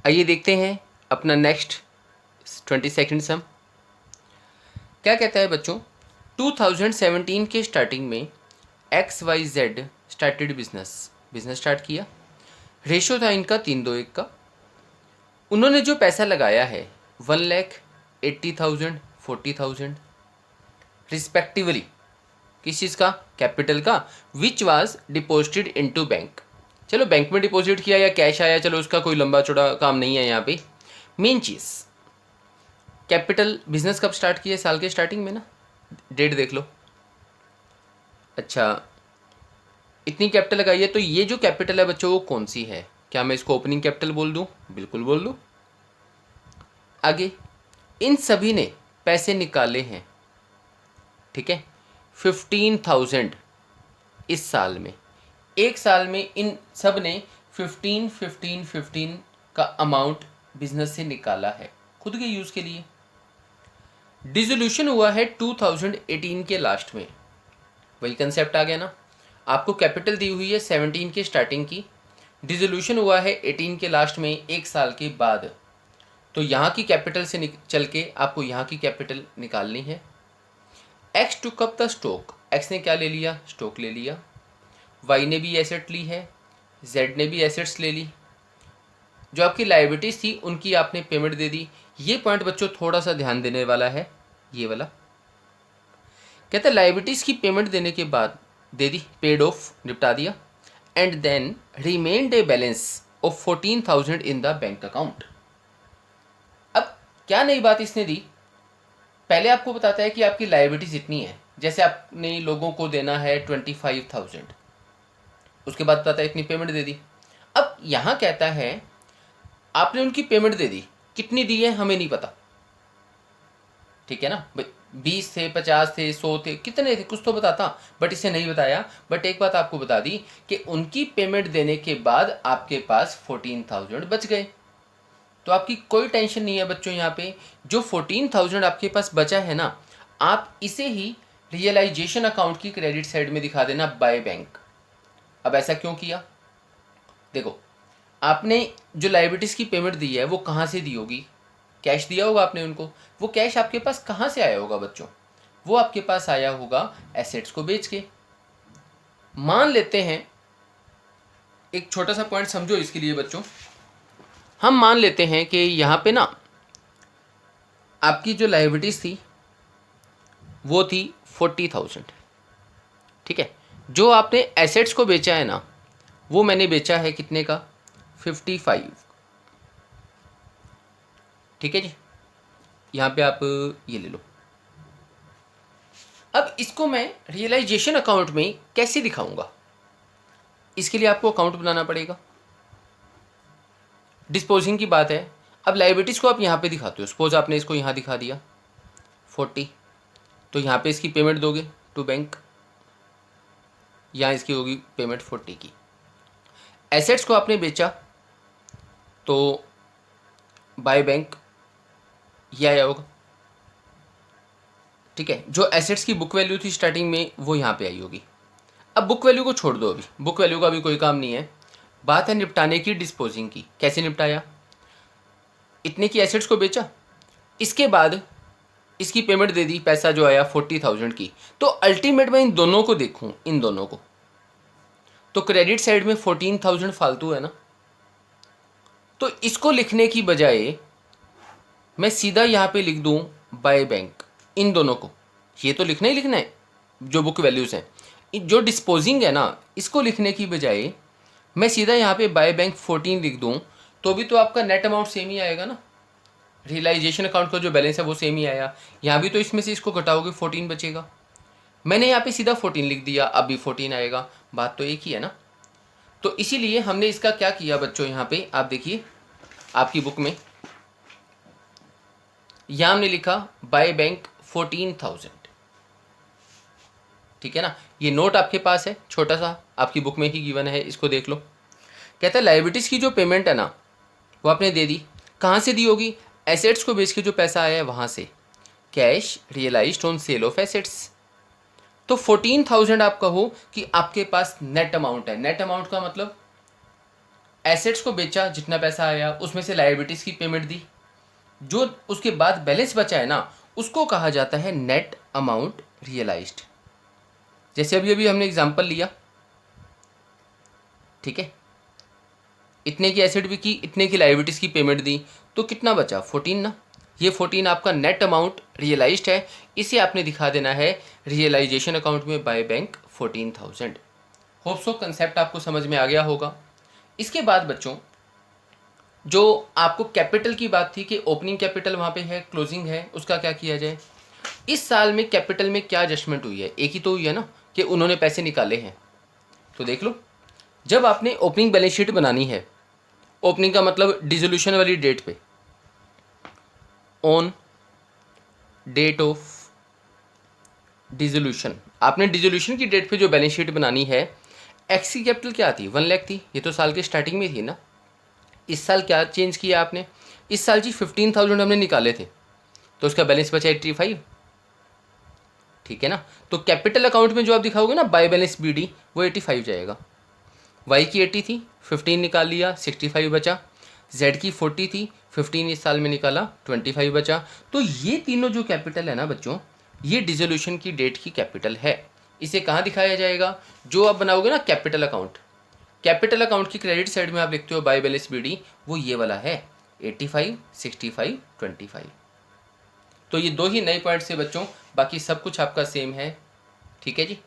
आइए देखते हैं अपना नेक्स्ट 22nd सम। क्या कहता है बच्चों, 2017 के स्टार्टिंग में XYZ स्टार्टेड बिजनेस स्टार्ट किया। रेशो था इनका 3:1 का। उन्होंने जो पैसा लगाया है 1,80,000 40,000 रिस्पेक्टिवली, किस चीज़ का, कैपिटल का, which was deposited into bank. चलो बैंक में डिपॉजिट किया या कैश आया, चलो उसका कोई लंबा चौड़ा काम नहीं है यहाँ पे। मेन चीज़ कैपिटल, बिजनेस कब स्टार्ट किया, साल के स्टार्टिंग में ना, डेट देख लो। अच्छा, इतनी कैपिटल लगाई है, तो ये जो कैपिटल है बच्चों वो कौन सी है? क्या मैं इसको ओपनिंग कैपिटल बोल दूँ? बिल्कुल बोल दूँ। आगे, इन सभी ने पैसे निकाले हैं, ठीक है, 15,000 इस साल में। एक साल में इन सब ने 15 का अमाउंट बिजनेस से निकाला है खुद के यूज़ के लिए। डिसोल्यूशन हुआ है 2018 के लास्ट में। वही कंसेप्ट आ गया ना, आपको कैपिटल दी हुई है 17 के स्टार्टिंग की, डिसोल्यूशन हुआ है 18 के लास्ट में, एक साल के बाद। तो यहाँ की कैपिटल से चल के आपको यहाँ की कैपिटल निकालनी है। X took up the stock, x ने क्या ले लिया, स्टॉक ले लिया। वाई ने भी एसेट ली है, जेड ने भी एसेट्स ले ली। जो आपकी लाइबिलिटीज़ थी उनकी आपने पेमेंट दे दी। ये पॉइंट बच्चों थोड़ा सा ध्यान देने वाला है, ये वाला। कहते हैं लाइबिलिटीज़ की पेमेंट देने के बाद दे दी, पेड ऑफ, निपटा दिया, and then remained a balance of 14,000 in the bank account. अब क्या नई बात इसने दी, पहले आपको बताता है कि आपकी लाइबिलिटीज़ इतनी है, जैसे आपने लोगों को देना है 25,000, उसके बाद बताता है इतनी पेमेंट दे दी। अब यहाँ कहता है आपने उनकी पेमेंट दे दी, कितनी दी है हमें नहीं पता, ठीक है ना, 20 थे, 50 थे, 100 थे, कितने थे कुछ तो बताता, बट इसे नहीं बताया। बट एक बात आपको बता दी कि उनकी पेमेंट देने के बाद आपके पास 14,000 बच गए। तो आपकी कोई टेंशन नहीं है बच्चों, यहाँ पे जो 14,000 आपके पास बचा है ना, आप इसे ही रियलाइजेशन अकाउंट की क्रेडिट साइड में दिखा देना बाय बैंक। अब ऐसा क्यों किया, देखो आपने जो लाइबिलिटीज़ की पेमेंट दी है वो कहाँ से दी होगी, कैश दिया होगा आपने उनको। वो कैश आपके पास कहाँ से आया होगा बच्चों, वो आपके पास आया होगा एसेट्स को बेच के। मान लेते हैं, एक छोटा सा पॉइंट समझो इसके लिए बच्चों, हम मान लेते हैं कि यहाँ पे ना आपकी जो लाइबिलिटीज़ थी वो थी 40,000, ठीक है। जो आपने एसेट्स को बेचा है ना, वो मैंने बेचा है कितने का, 55, ठीक है जी। यहाँ पे आप ये ले लो। अब इसको मैं रियलाइजेशन अकाउंट में कैसे दिखाऊंगा, इसके लिए आपको अकाउंट बनाना पड़ेगा। डिस्पोजिंग की बात है, अब लाइबिलिटीज़ को आप यहाँ पे दिखाते हो, सपोज आपने इसको यहाँ दिखा दिया 40, तो यहाँ पे इसकी पेमेंट दोगे टू बैंक, यहाँ इसकी होगी पेमेंट 40 की। एसेट्स को आपने बेचा तो बाय बैंक ये आया होगा, ठीक है। जो एसेट्स की बुक वैल्यू थी स्टार्टिंग में वो यहाँ पे आई होगी। अब बुक वैल्यू को छोड़ दो, अभी बुक वैल्यू का भी कोई काम नहीं है, बात है निपटाने की, डिस्पोजिंग की। कैसे निपटाया, इतने की एसेट्स को बेचा, इसके बाद इसकी पेमेंट दे दी, पैसा जो आया 40,000 की। तो अल्टीमेट में इन दोनों को देखूं, इन दोनों को, तो क्रेडिट साइड में 14,000 फालतू है ना, तो इसको लिखने की बजाय मैं सीधा यहाँ पे लिख दूँ बाय बैंक, इन दोनों को। ये तो लिखना ही लिखना है जो बुक वैल्यूज़ हैं, जो डिस्पोजिंग है ना, इसको लिखने की बजाय मैं सीधा यहाँ पे बाय बैंक 14 लिख दूँ, तो भी तो आपका नेट अमाउंट सेम ही आएगा ना। रियलाइजेशन अकाउंट का जो बैलेंस है वो सेम ही आया, यहाँ भी तो इसमें से इसको घटाओगे 14 बचेगा। मैंने यहाँ पे सीधा 14 लिख दिया, अब भी 14 आएगा, बात तो एक ही है ना। तो इसीलिए हमने इसका क्या किया बच्चों, यहाँ पे आप देखिए आपकी बुक में यहाँ हमने लिखा बाय बैंक 14,000, ठीक है ना। ये नोट आपके पास है, छोटा सा आपकी बुक में ही गिवन है, इसको देख लो। कहता है लाइबिलिटीज़ की जो पेमेंट है ना वो आपने दे दी, कहाँ से दी होगी, एसेट्स को बेच के जो पैसा आया है वहाँ से, cash realised on sale of assets. तो 14,000 आप कहो कि आपके पास नेट अमाउंट है। नेट अमाउंट का मतलब एसेट्स को बेचा, जितना पैसा आया उसमें से लायबिलिटीज़ की पेमेंट दी, जो उसके बाद बैलेंस बचा है ना उसको कहा जाता है नेट अमाउंट रियलाइज्ड। जैसे अभी अभी हमने एग्जांपल लिया, ठीक है, इतने की एसेट भी की, इतने की लायबिलिटीज़ की पेमेंट दी, तो कितना बचा 14 ना। ये 14 आपका नेट अमाउंट रियलाइज्ड है, इसे आपने दिखा देना है रियलाइजेशन अकाउंट में by bank 14,000। Hope so concept आपको समझ में आ गया होगा। इसके बाद बच्चों जो आपको कैपिटल की बात थी कि ओपनिंग कैपिटल वहाँ पे है, क्लोजिंग है, उसका क्या किया जाए। इस साल में कैपिटल में क्या एडजस्टमेंट हुई है, एक ही तो हुई है ना कि उन्होंने पैसे निकाले हैं। तो देख लो, जब आपने ओपनिंग बैलेंस शीट बनानी है, ओपनिंग का मतलब डिसोल्यूशन वाली डेट पे, ऑन डेट ऑफ डिसोल्यूशन, आपने डिसोल्यूशन की डेट पे जो बैलेंस शीट बनानी है, एक्स की कैपिटल क्या थी 1 लाख थी, ये तो साल के स्टार्टिंग में थी ना। इस साल क्या चेंज किया आपने, इस साल जी 15,000 हमने निकाले थे, तो उसका बैलेंस बचा 85, ठीक है ना। तो कैपिटल अकाउंट में जो आप दिखाओगे ना बाय बैलेंस BD, वो 85 जाएगा। वाई की 80 थी, 15 निकाल लिया, 65 बचा। जेड की 40 थी, 15 इस साल में निकाला, 25 बचा। तो ये तीनों जो कैपिटल है ना बच्चों, ये डिसोल्यूशन की डेट की कैपिटल है। इसे कहाँ दिखाया जाएगा, जो आप बनाओगे ना कैपिटल अकाउंट, कैपिटल अकाउंट की क्रेडिट साइड में आप लिखते हो बाय बैलेंस BD, वो ये वाला है 85, 65, 25। तो ये दो ही नए पॉइंट्स है बच्चों, बाकी सब कुछ आपका सेम है, ठीक है जी।